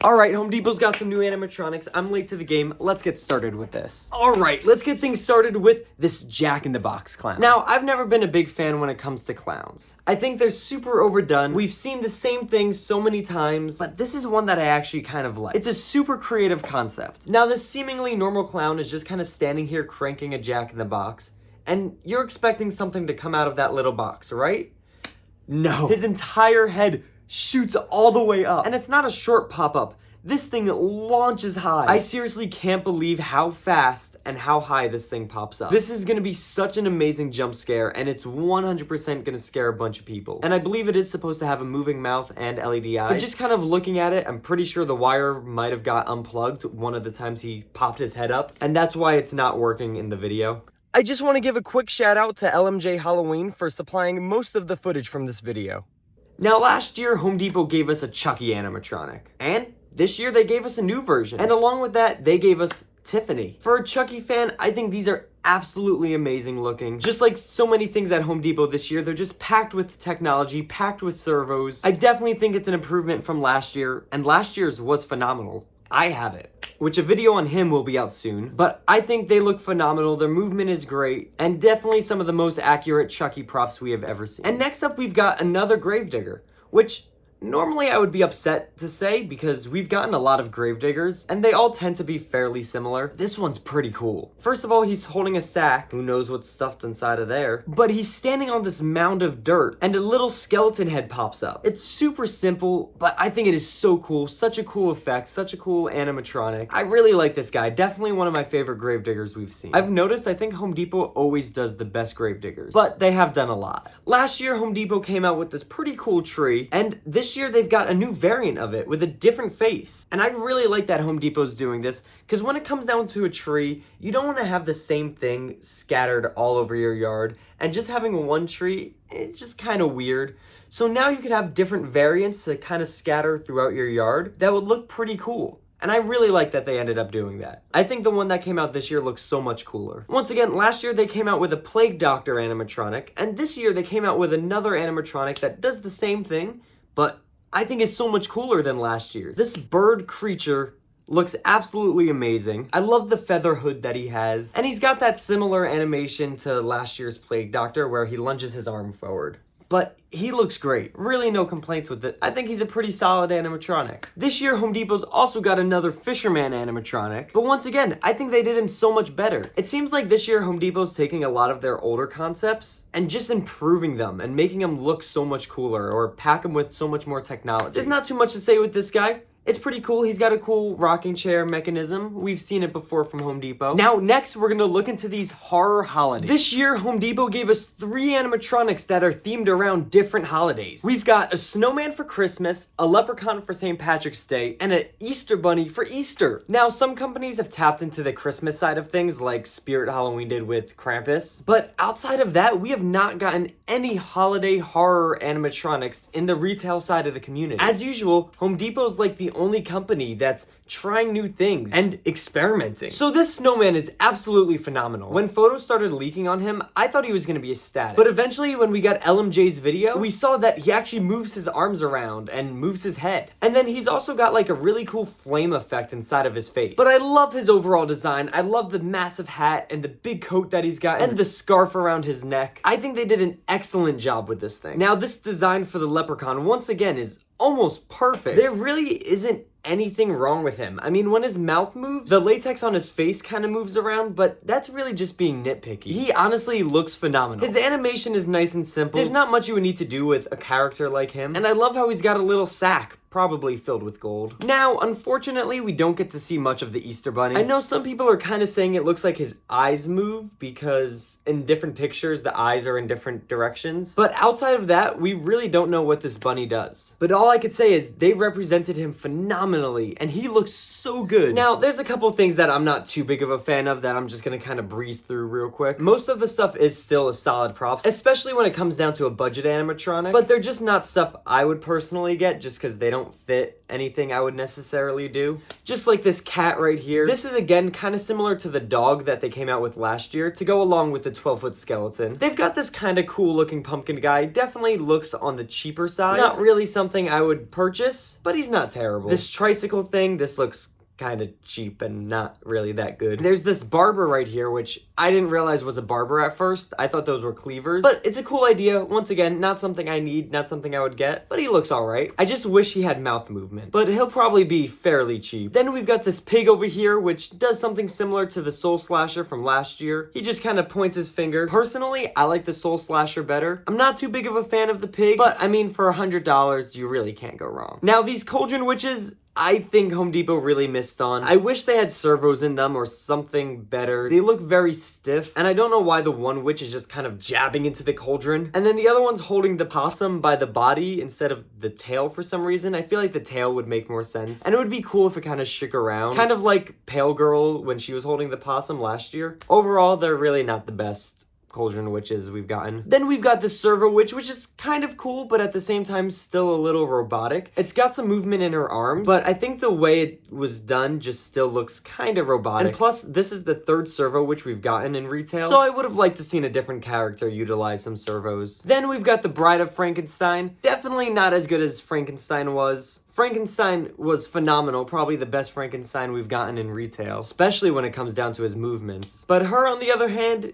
Alright, Home Depot's got some new animatronics. I'm late to the game. Let's get started with this. Alright, let's get things started with this Jack in the Box clown. Now, I've never been a big fan when it comes to clowns. I think they're super overdone. We've seen the same thing so many times, but this is one that I actually kind of like. It's a super creative concept. Now, this seemingly normal clown is just kind of standing here cranking a Jack in the Box, and you're expecting something to come out of that little box, right? No. His entire head shoots all the way up. And it's not a short pop-up. This thing launches high. I seriously can't believe how fast and how high this thing pops up. This is gonna be such an amazing jump scare, and it's 100% gonna scare a bunch of people. And I believe it is supposed to have a moving mouth and LED eyes. But just kind of looking at it, I'm pretty sure the wire might have got unplugged one of the times he popped his head up, and that's why it's not working in the video. I just want to give a quick shout out to LMJ Halloween for supplying most of the footage from this video. Now, last year, Home Depot gave us a Chucky animatronic, and this year they gave us a new version, and along with that, they gave us Tiffany. For a Chucky fan, I think these are absolutely amazing looking. Just like so many things at Home Depot this year, they're just packed with technology, packed with servos. I definitely think it's an improvement from last year, and last year's was phenomenal. I have it, which a video on him will be out soon, but I think they look phenomenal, their movement is great, and definitely some of the most accurate Chucky props we have ever seen. And next up, we've got another Gravedigger, which normally I would be upset to say because we've gotten a lot of Gravediggers, and they all tend to be fairly similar. This one's pretty cool. First of all, he's holding a sack, who knows what's stuffed inside of there, but he's standing on this mound of dirt, and a little skeleton head pops up. It's super simple, but I think it is so cool, such a cool effect, such a cool animatronic. I really like this guy, definitely one of my favorite Gravediggers we've seen. I've noticed I think Home Depot always does the best Gravediggers, but they have done a lot. Last year, Home Depot came out with this pretty cool tree, and this year they've got a new variant of it with a different face. And I really like that Home Depot's doing this, because when it comes down to a tree, you don't want to have the same thing scattered all over your yard, and just having one tree, it's just kind of weird. So now you could have different variants to kind of scatter throughout your yard that would look pretty cool. And I really like that they ended up doing that. I think the one that came out this year looks so much cooler. Once again, last year they came out with a Plague Doctor animatronic, and this year they came out with another animatronic that does the same thing, but I think it's so much cooler than last year's. This bird creature looks absolutely amazing. I love the feather hood that he has, and he's got that similar animation to last year's Plague Doctor where he lunges his arm forward. But he looks great. Really no complaints with it. I think he's a pretty solid animatronic. This year, Home Depot's also got another Fisherman animatronic, but once again, I think they did him so much better. It seems like this year, Home Depot's taking a lot of their older concepts and just improving them and making them look so much cooler or pack them with so much more technology. There's not too much to say with this guy. It's pretty cool. He's got a cool rocking chair mechanism. We've seen it before from Home Depot. Now, next, we're gonna look into these horror holidays. This year, Home Depot gave us 3 animatronics that are themed around different holidays. We've got a snowman for Christmas, a leprechaun for St. Patrick's Day, and an Easter bunny for Easter. Now, some companies have tapped into the Christmas side of things, like Spirit Halloween did with Krampus. But outside of that, we have not gotten any holiday horror animatronics in the retail side of the community. As usual, Home Depot's like the only company that's trying new things and experimenting. So this snowman is absolutely phenomenal. When photos started leaking on him, I thought he was gonna be a static. But eventually, when we got LMJ's video, we saw that he actually moves his arms around and moves his head. And then he's also got like a really cool flame effect inside of his face. But I love his overall design. I love the massive hat and the big coat that he's got and the scarf around his neck. I think they did an excellent job with this thing. Now, this design for the leprechaun, once again, is almost perfect. There really isn't anything wrong with him. I mean, when his mouth moves, the latex on his face kind of moves around, but that's really just being nitpicky. He honestly looks phenomenal. His animation is nice and simple. There's not much you would need to do with a character like him, and I love how he's got a little sack, probably filled with gold. Now, unfortunately, we don't get to see much of the Easter Bunny. I know some people are kind of saying it looks like his eyes move because in different pictures, the eyes are in different directions. But outside of that, we really don't know what this bunny does. But all I could say is they represented him phenomenally, and he looks so good. Now, there's a couple things that I'm not too big of a fan of that I'm just gonna kind of breeze through real quick. Most of the stuff is still a solid props, especially when it comes down to a budget animatronic, but they're just not stuff I would personally get just because they don't don't fit anything I would necessarily do. Just like this cat right here. This is again kind of similar to the dog that they came out with last year to go along with the 12-foot skeleton. They've got this kind of cool looking pumpkin guy. Definitely looks on the cheaper side. Not really something I would purchase, but he's not terrible. This tricycle thing, this looks kind of cheap and not really that good. There's this barber right here, which I didn't realize was a barber at first. I thought those were cleavers, but it's a cool idea. Once again, not something I need, not something I would get, but he looks all right. I just wish he had mouth movement, but he'll probably be fairly cheap. Then we've got this pig over here, which does something similar to the Soul Slasher from last year. He just kind of points his finger. Personally, I like the Soul Slasher better. I'm not too big of a fan of the pig, but I mean, for $100, you really can't go wrong. Now, these cauldron witches, I think Home Depot really missed on. I wish they had servos in them or something better. They look very stiff, and I don't know why the one witch is just kind of jabbing into the cauldron, and then the other one's holding the possum by the body instead of the tail for some reason. I feel like the tail would make more sense, and it would be cool if it kind of shook around. Kind of like Pale Girl when she was holding the possum last year. Overall, they're really not the best cauldron witches we've gotten. Then we've got the servo witch, which is kind of cool, but at the same time still a little robotic. It's got some movement in her arms, but I think the way it was done just still looks kind of robotic. And plus, this is the third servo witch we've gotten in retail, so I would have liked to seen a different character utilize some servos. Then we've got the Bride of Frankenstein. Definitely not as good as Frankenstein was. Frankenstein was phenomenal, probably the best Frankenstein we've gotten in retail, especially when it comes down to his movements. But her, on the other hand,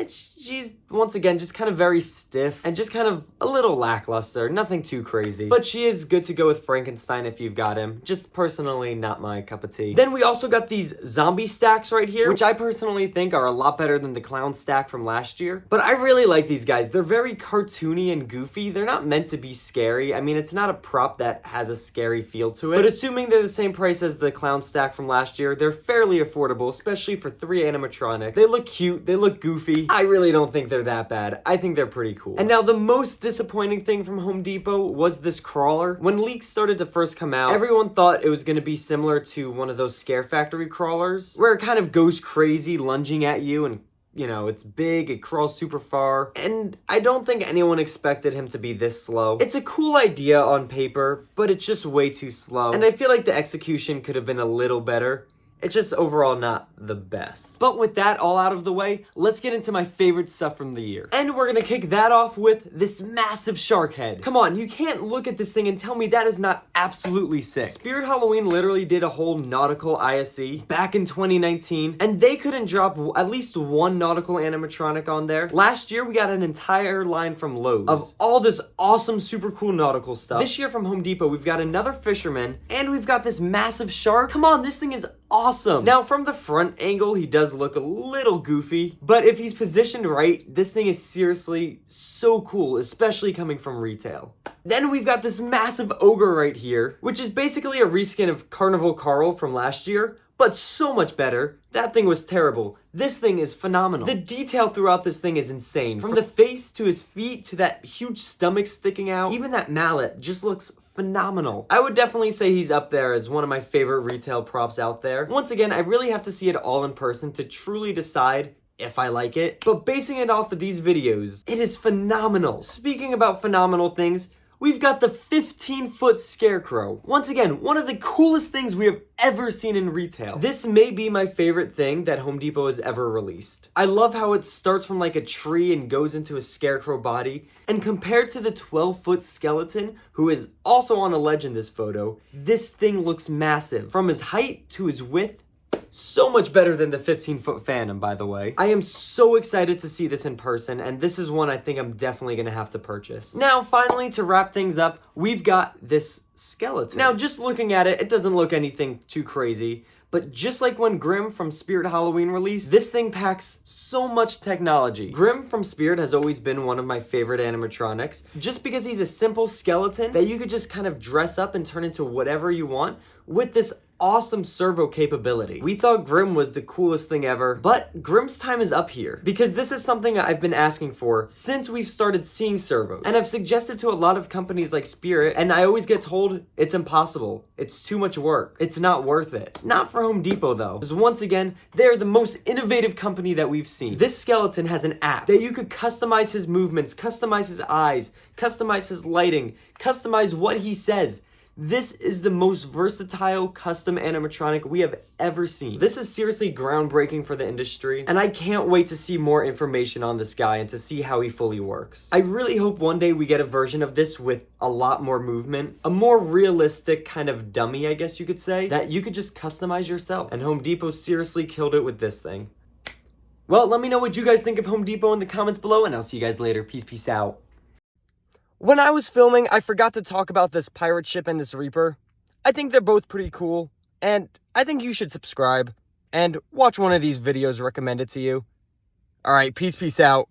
she's, once again, just kind of very stiff and just kind of a little lackluster, nothing too crazy. But she is good to go with Frankenstein if you've got him. Just personally not my cup of tea. Then we also got these zombie stacks right here, which I personally think are a lot better than the clown stack from last year. But I really like these guys. They're very cartoony and goofy. They're not meant to be scary. I mean, it's not a prop that has a scary feel to it. But assuming they're the same price as the clown stack from last year, they're fairly affordable, especially for 3 animatronics. They look cute, they look goofy. I really don't think they're that bad. I think they're pretty cool. And now the most disappointing thing from Home Depot was this crawler. When leaks started to first come out, everyone thought it was going to be similar to one of those Scare Factory crawlers, where it kind of goes crazy lunging at you and you know, it's big, it crawls super far, and I don't think anyone expected him to be this slow. It's a cool idea on paper, but it's just way too slow, and I feel like the execution could have been a little better. It's just overall not the best. But with that all out of the way, let's get into my favorite stuff from the year. And we're gonna kick that off with this massive shark head. Come on, you can't look at this thing and tell me that is not absolutely sick. Spirit Halloween literally did a whole nautical ISE back in 2019, and they couldn't drop at least one nautical animatronic on there. Last year, we got an entire line from Lowe's of all this awesome, super cool nautical stuff. This year from Home Depot, we've got another fisherman, and we've got this massive shark. Come on, this thing is awesome. Now, from the front angle, he does look a little goofy, but if he's positioned right, this thing is seriously so cool, especially coming from retail. Then we've got this massive ogre right here, which is basically a reskin of Carnival Carl from last year, but so much better. That thing was terrible. This thing is phenomenal. The detail throughout this thing is insane. From the face to his feet to that huge stomach sticking out, even that mallet just looks phenomenal. I would definitely say he's up there as one of my favorite retail props out there. Once again, I really have to see it all in person to truly decide if I like it, but basing it off of these videos, it is phenomenal. Speaking about phenomenal things, we've got the 15-foot Scarecrow. Once again, one of the coolest things we have ever seen in retail. This may be my favorite thing that Home Depot has ever released. I love how it starts from like a tree and goes into a Scarecrow body, and compared to the 12-foot skeleton, who is also on a ledge in this photo, this thing looks massive. From his height to his width, so much better than the 15-foot Phantom, by the way. I am so excited to see this in person, and this is one I think I'm definitely gonna have to purchase. Now, finally, to wrap things up, we've got this skeleton. Now, just looking at it, it doesn't look anything too crazy, but just like when Grimm from Spirit Halloween released, this thing packs so much technology. Grimm from Spirit has always been one of my favorite animatronics, just because he's a simple skeleton that you could just kind of dress up and turn into whatever you want with this awesome servo capability. We thought Grimm was the coolest thing ever, but Grimm's time is up here, because this is something I've been asking for since we've started seeing servos, and I've suggested to a lot of companies like Spirit, and I always get told it's impossible, it's too much work, it's not worth it. Not for Home Depot though, because once again, they're the most innovative company that we've seen. This skeleton has an app that you could customize his movements, customize his eyes, customize his lighting, customize what he says. This is the most versatile custom animatronic we have ever seen. This is seriously groundbreaking for the industry, and I can't wait to see more information on this guy and to see how he fully works. I really hope one day we get a version of this with a lot more movement, a more realistic kind of dummy, I guess you could say, that you could just customize yourself. And Home Depot seriously killed it with this thing. Well, let me know what you guys think of Home Depot in the comments below, and I'll see you guys later. Peace out. When I was filming, I forgot to talk about this pirate ship and this Reaper. I think they're both pretty cool, and I think you should subscribe and watch one of these videos recommended to you. Alright, peace out.